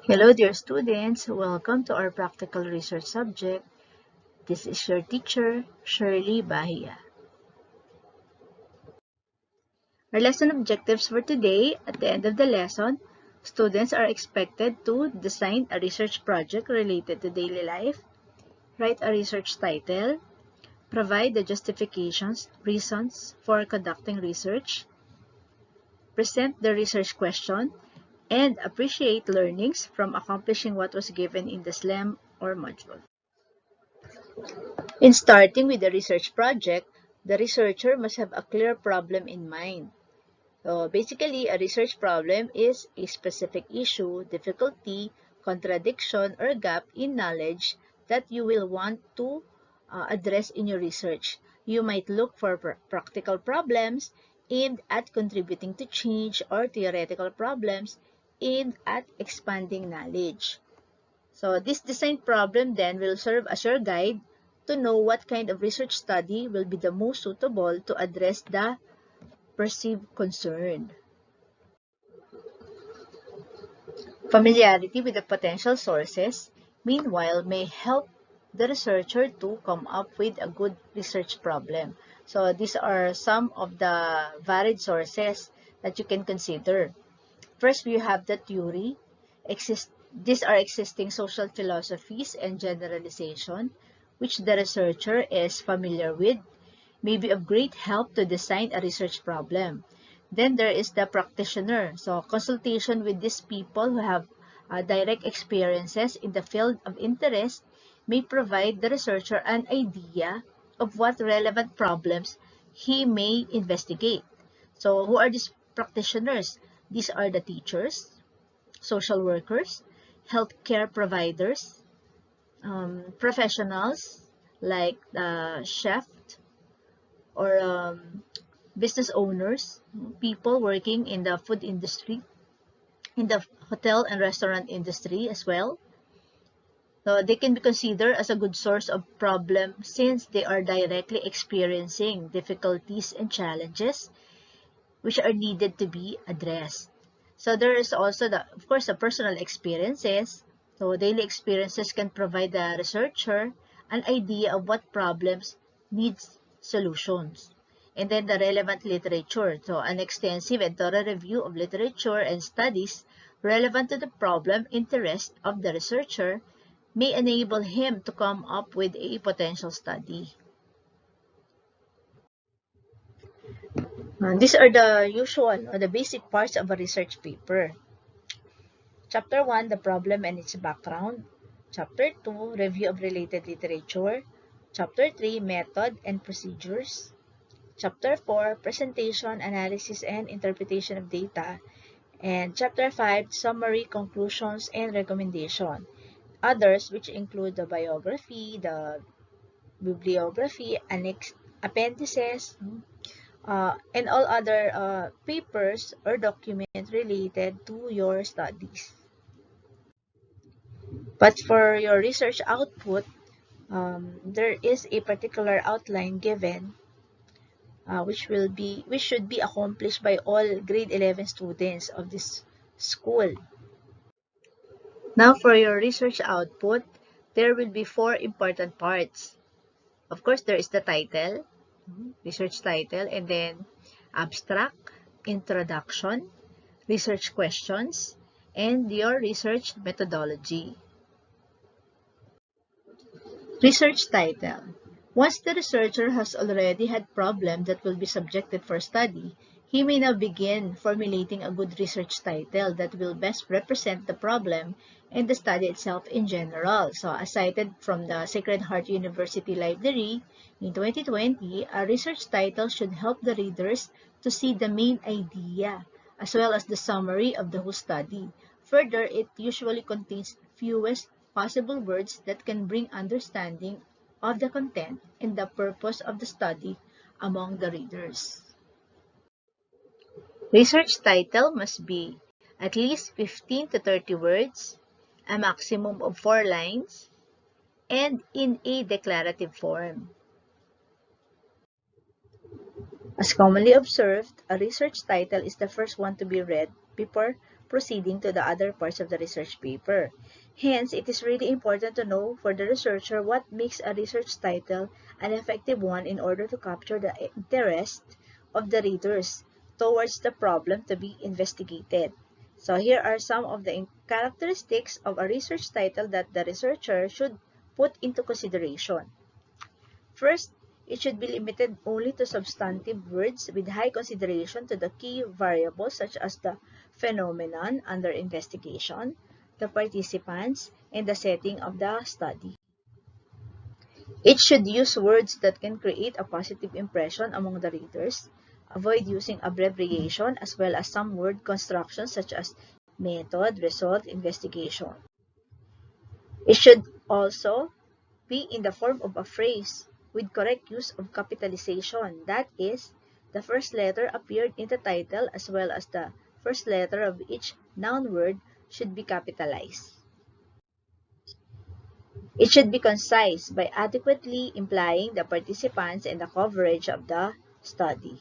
Hello dear students, welcome to our practical research subject. This is your teacher, Shirley Bahia. Our lesson objectives for today, at the end of the lesson, students are expected to design a research project related to daily life, write a research title, provide the justifications, reasons for conducting research, present the research question, and appreciate learnings from accomplishing what was given in the SLEM or module. In starting with the research project, the researcher must have a clear problem in mind. So basically, a research problem is a specific issue, difficulty, contradiction, or gap in knowledge that you will want to address in your research. You might look for practical problems aimed at contributing to change or theoretical problems aimed at expanding knowledge. So this design problem then will serve as your guide to know what kind of research study will be the most suitable to address the perceived concern. Familiarity with the potential sources, meanwhile, may help the researcher to come up with a good research problem. So these are some of the varied sources that you can consider. First, we have the theory. These are existing social philosophies and generalization, which the researcher is familiar with, may be of great help to design a research problem. Then there is the practitioner. So consultation with these people who have direct experiences in the field of interest may provide the researcher an idea of what relevant problems he may investigate. So who are these practitioners? These are the teachers, social workers, healthcare providers, professionals like chef or business owners, people working in the food industry, in the hotel and restaurant industry as well. So they can be considered as a good source of problem since they are directly experiencing difficulties and challenges which are needed to be addressed. So there is also, of course, the personal experiences. So daily experiences can provide the researcher an idea of what problems needs solutions. And then the relevant literature. So an extensive and thorough review of literature and studies relevant to the problem interest of the researcher may enable him to come up with a potential study. These are the usual or the basic parts of a research paper. Chapter 1, the problem and its background. Chapter 2, review of related literature. Chapter 3, method and procedures. Chapter 4, presentation, analysis, and interpretation of data. And Chapter 5, summary, conclusions, and recommendation. Others, which include the biography, the bibliography, appendices, and all other papers or documents related to your studies. But for your research output, there is a particular outline given which should be accomplished by all grade 11 students of this school. Now for your research output, there will be 4 important parts. Of course, there is the title, research title, and then abstract, introduction, research questions, and your research methodology. Research title. Once the researcher has already had problem that will be subjected for study, he may now begin formulating a good research title that will best represent the problem and the study itself in general. So, as cited from the Sacred Heart University Library in 2020, a research title should help the readers to see the main idea as well as the summary of the whole study. Further, it usually contains fewest possible words that can bring understanding of the content and the purpose of the study among the readers. Research title must be at least 15 to 30 words, a maximum of 4 lines, and in a declarative form. As commonly observed, a research title is the first one to be read before proceeding to the other parts of the research paper. Hence, it is really important to know for the researcher what makes a research title an effective one in order to capture the interest of the readers towards the problem to be investigated. So here are some of the characteristics of a research title that the researcher should put into consideration. First, it should be limited only to substantive words with high consideration to the key variables such as the phenomenon under investigation, the participants, and the setting of the study. It should use words that can create a positive impression among the readers. Avoid using abbreviation as well as some word constructions such as method, result, investigation. It should also be in the form of a phrase with correct use of capitalization. That is, the first letter appeared in the title as well as the first letter of each noun word should be capitalized. It should be concise by adequately implying the participants and the coverage of the study.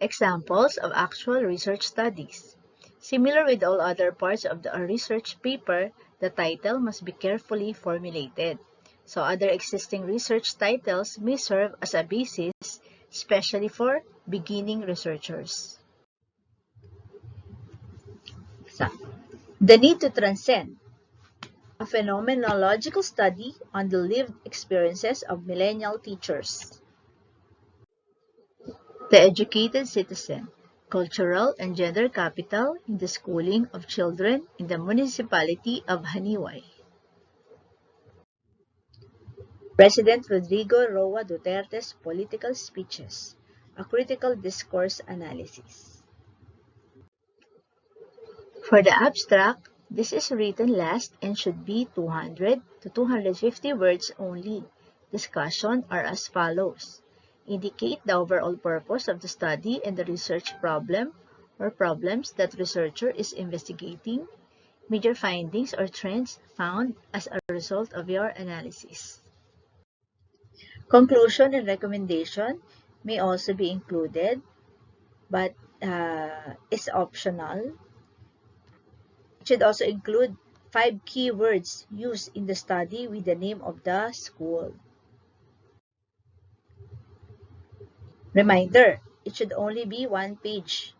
Examples of actual research studies. Similar with all other parts of the research paper, the title must be carefully formulated. So other existing research titles may serve as a basis, especially for beginning researchers. So, the need to transcend. A phenomenological study on the lived experiences of millennial teachers. The educated citizen, cultural and gender capital in the schooling of children in the municipality of Haniway. President Rodrigo Roa Duterte's political speeches, a critical discourse analysis. For the abstract, this is written last and should be 200 to 250 words only. Discussion are as follows. Indicate the overall purpose of the study and the research problem or problems that researcher is investigating, major findings or trends found as a result of your analysis. Conclusion and recommendation may also be included, but is optional. It should also include 5 keywords used in the study with the name of the school. Reminder, it should only be 1 page.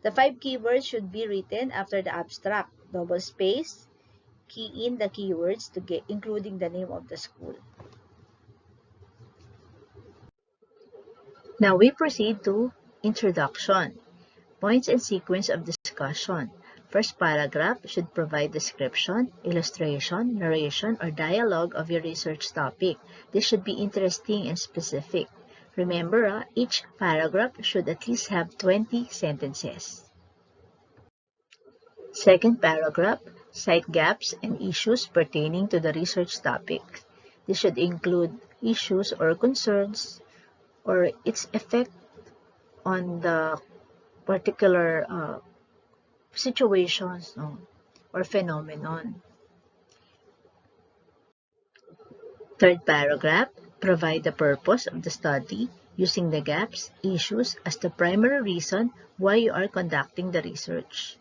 The 5 keywords should be written after the abstract, double space, key in the keywords to get including the name of the school. Now we proceed to introduction. Points and sequence of discussion. First paragraph should provide description, illustration, narration, or dialogue of your research topic. This should be interesting and specific. Remember, each paragraph should at least have 20 sentences. Second paragraph, cite gaps and issues pertaining to the research topic. This should include issues or concerns or its effect on the particular situations or phenomenon. Third paragraph, provide the purpose of the study using the gaps, issues as the primary reason why you are conducting the research.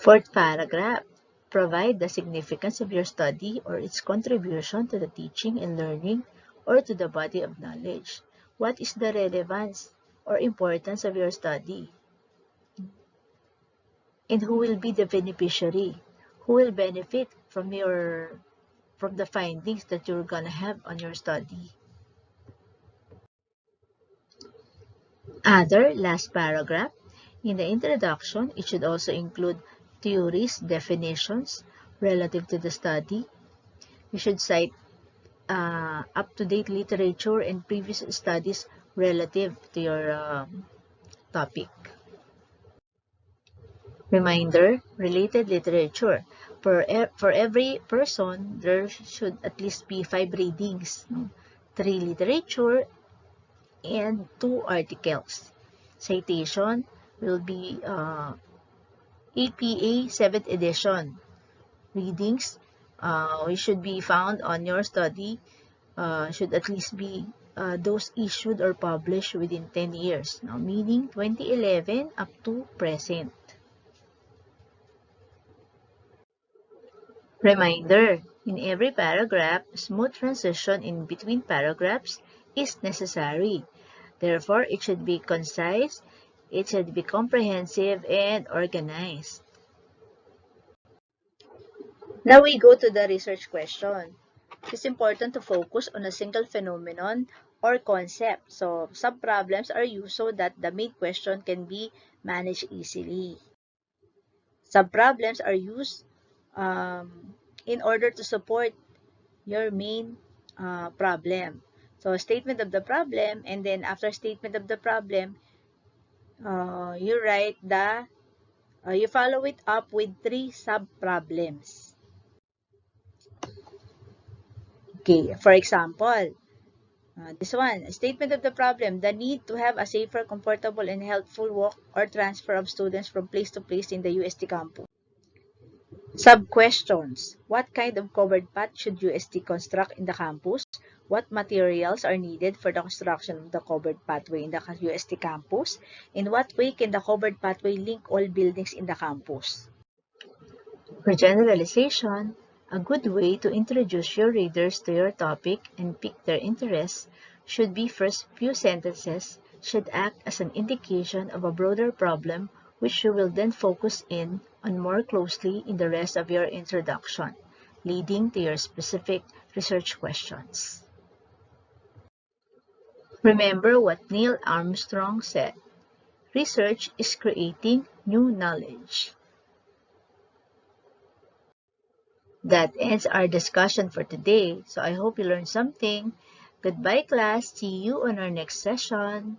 Fourth paragraph, provide the significance of your study or its contribution to the teaching and learning or to the body of knowledge. What is the relevance or importance of your study? And who will be the beneficiary? Who will benefit from the findings that you're gonna have on your study? Other, last paragraph. In the introduction, it should also include theories, definitions relative to the study. You should cite up-to-date literature and previous studies relative to your topic. Reminder, related literature. For every person, there should at least be 5 readings, 3 literature, and 2 articles. Citation will be APA 7th edition. Readings, which should be found on your study, should at least be those issued or published within 10 years, now meaning 2011 up to present. Reminder, in every paragraph, smooth transition in between paragraphs is necessary. Therefore, it should be concise, it should be comprehensive, and organized. Now we go to the research question. It's important to focus on a single phenomenon or concept. So, sub-problems are used so that the main question can be managed easily. Sub-problems are used in order to support your main problem. So, statement of the problem, and then after statement of the problem, you write you follow it up with 3 sub-problems. Okay, for example, this one, statement of the problem, the need to have a safer, comfortable, and helpful walk or transfer of students from place to place in the UST campus. Sub-questions. What kind of covered path should UST construct in the campus? What materials are needed for the construction of the covered pathway in the UST campus? In what way can the covered pathway link all buildings in the campus? For generalization, a good way to introduce your readers to your topic and pique their interest should be first few sentences should act as an indication of a broader problem which you will then focus in on more closely in the rest of your introduction, leading to your specific research questions. Remember what Neil Armstrong said, research is creating new knowledge. That ends our discussion for today. So I hope you learned something. Goodbye, class. See you on our next session.